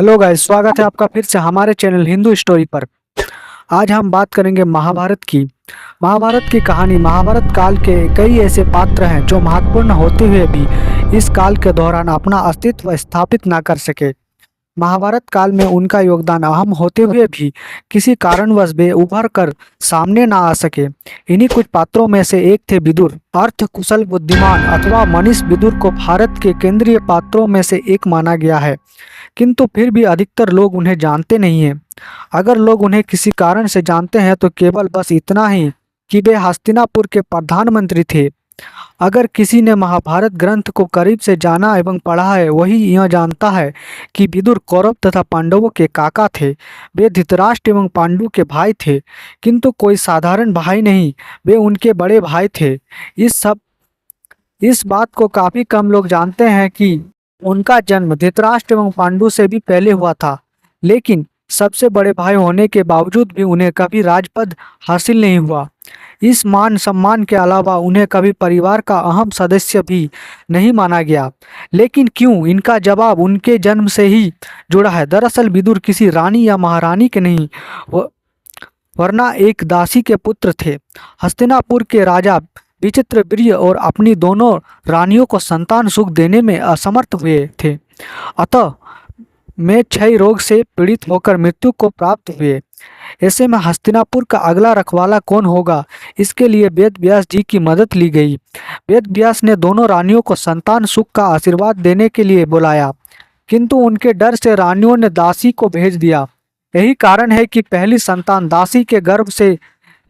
Hello guys, स्वागत है आपका फिर से हमारे चैनल हिंदू स्टोरी पर। आज हम बात करेंगे महाभारत की। महाभारत की कहानी। महाभारत काल के कई ऐसे पात्र हैं जो महत्वपूर्ण होते हुए भी इस काल के दौरान अपना अस्तित्व स्थापित ना कर सके। महाभारत काल में उनका योगदान अहम होते हुए भी किसी कारणवश वे उभर कर सामने ना आ सके। इन्हीं कुछ पात्रों में से एक थे विदुर। अर्थ कुशल बुद्धिमान अथवा मनीष विदुर को भारत के केंद्रीय पात्रों में से एक माना गया है, किंतु फिर भी अधिकतर लोग उन्हें जानते नहीं हैं। अगर लोग उन्हें किसी कारण से जानते हैं तो केवल बस इतना ही कि वे हस्तिनापुर के प्रधानमंत्री थे। अगर किसी ने महाभारत ग्रंथ को करीब से जाना एवं पढ़ा है, वही यह जानता है कि विदुर कौरव तथा पांडवों के काका थे। वे धृतराष्ट्र एवं पांडु के भाई थे, किंतु कोई साधारण भाई नहीं, वे उनके बड़े भाई थे। इस बात को काफी कम लोग जानते हैं कि उनका जन्म धृतराष्ट्र एवं पांडु से भी पहले हुआ था, लेकिन सबसे बड़े भाई होने के बावजूद भी उन्हें कभी राजपद हासिल नहीं हुआ। इस मान सम्मान के अलावा उन्हें कभी परिवार का अहम सदस्य भी नहीं माना गया। लेकिन क्यों? इनका जवाब उनके जन्म से ही जुड़ा है। दरअसल विदुर किसी रानी या महारानी के नहीं, वरना एक दासी के पुत्र थे। हस्तिनापुर के राजा विचित्रवीर्य और अपनी दोनों रानियों को संतान सुख देने में असमर्थ हुए थे, अतः में क्षय रोग से पीड़ित होकर मृत्यु को प्राप्त हुए। ऐसे में हस्तिनापुर का अगला रखवाला कौन होगा, इसके लिए वेद व्यास जी की मदद ली गई। वेद व्यास ने दोनों रानियों को संतान सुख का आशीर्वाद देने के लिए बुलाया, किंतु उनके डर से रानियों ने दासी को भेज दिया। यही कारण है कि पहली संतान दासी के गर्भ से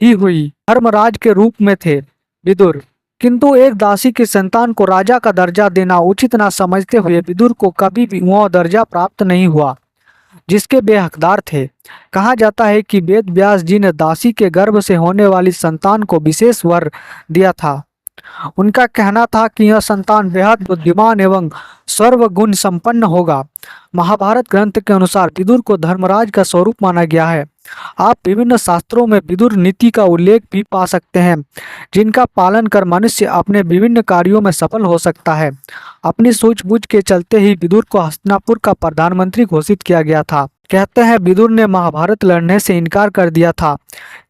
ही हुई। धर्मराज के रूप में थे विदुर, किंतु एक दासी की संतान को राजा का दर्जा देना उचित न समझते हुए विदुर को कभी भी वह दर्जा प्राप्त नहीं हुआ जिसके वे हकदार थे। कहा जाता है कि वेद व्यास जी ने दासी के गर्भ से होने वाली संतान को विशेष वर दिया था। उनका कहना था कि यह संतान बेहद बुद्धिमान एवं सर्वगुण संपन्न होगा। महाभारत ग्रंथ के अनुसार विदुर को धर्मराज का स्वरूप माना गया है। आप विभिन्न शास्त्रों में विदुर नीति का उल्लेख भी पा सकते हैं, जिनका पालन कर मनुष्य अपने विभिन्न कार्यों में सफल हो सकता है। अपनी सूझबूझ के चलते ही विदुर को हस्तिनापुर का प्रधानमंत्री घोषित किया गया था। कहते हैं विदुर ने महाभारत लड़ने से इनकार कर दिया था,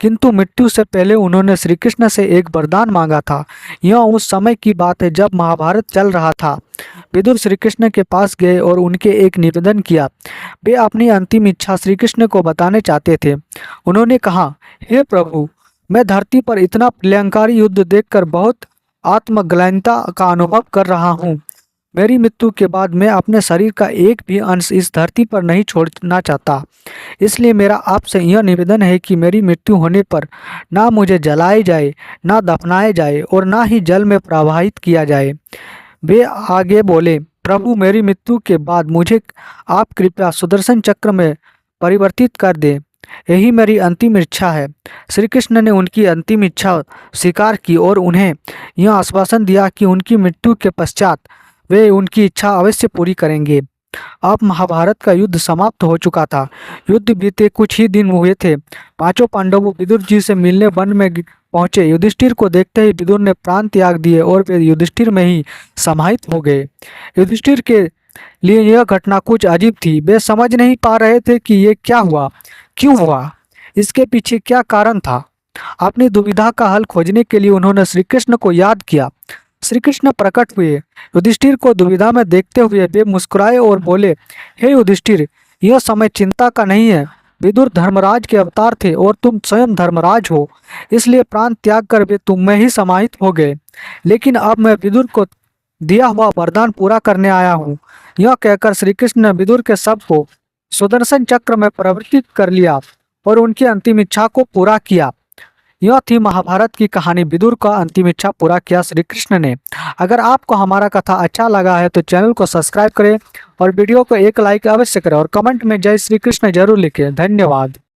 किंतु मृत्यु से पहले उन्होंने श्री कृष्ण से एक वरदान मांगा था। यह उस समय की बात है जब महाभारत चल रहा था। विदुर श्री कृष्ण के पास गए और उनके एक निवेदन किया। वे अपनी अंतिम इच्छा श्री कृष्ण को बताने चाहते थे। उन्होंने कहा, हे प्रभु, मैं धरती पर इतना प्रलयंकारी युद्ध देखकर बहुत आत्मग्लानिता का अनुभव कर रहा हूँ। मेरी मृत्यु के बाद मैं अपने शरीर का एक भी अंश इस धरती पर नहीं छोड़ना चाहता। इसलिए मेरा आपसे यह निवेदन है कि मेरी मृत्यु होने पर ना मुझे जलाए जाए, ना दफनाए जाए और ना ही जल में प्रवाहित किया जाए। वे आगे बोले, प्रभु, मेरी मृत्यु के बाद मुझे आप कृपया सुदर्शन चक्र में परिवर्तित कर दें। यही मेरी अंतिम इच्छा है। श्री कृष्ण ने उनकी अंतिम इच्छा स्वीकार की और उन्हें यह आश्वासन दिया कि उनकी मृत्यु के पश्चात वे उनकी इच्छा अवश्य पूरी करेंगे। अब महाभारत का युद्ध समाप्त हो चुका था। युद्ध बीते कुछ ही दिन हुए थे। पांचों पांडवों विदुर जी से मिलने वन में पहुंचे। युधिष्ठिर को देखते ही विदुर ने प्राण त्याग दिए और वे युधिष्ठिर में ही समाहित हो गए। युधिष्ठिर के लिए यह घटना कुछ अजीब थी। वे समझ नहीं पा रहे थे कि ये क्या हुआ, क्यों हुआ, इसके पीछे क्या कारण था। अपनी दुविधा का हल खोजने के लिए उन्होंने श्री कृष्ण को याद किया। श्री कृष्ण प्रकट हुए। युधिष्ठिर को दुविधा में देखते हुए वे मुस्कुराए और बोले, हे युधिष्ठिर, यह समय चिंता का नहीं है। विदुर धर्मराज के अवतार थे और तुम स्वयं धर्मराज हो, इसलिए प्राण त्याग कर वे तुम में ही समाहित हो गए। लेकिन अब मैं विदुर को दिया हुआ वरदान पूरा करने आया हूँ। यह कहकर श्री कृष्ण ने विदुर के शव को सुदर्शन चक्र में परिवर्तित कर लिया और उनकी अंतिम इच्छा को पूरा किया। यह थी महाभारत की कहानी। विदुर का अंतिम इच्छा पूरा किया श्री कृष्ण ने। अगर आपको हमारा कथा अच्छा लगा है तो चैनल को सब्सक्राइब करें और वीडियो को एक लाइक अवश्य करें और कमेंट में जय श्री कृष्ण जरूर लिखें। धन्यवाद।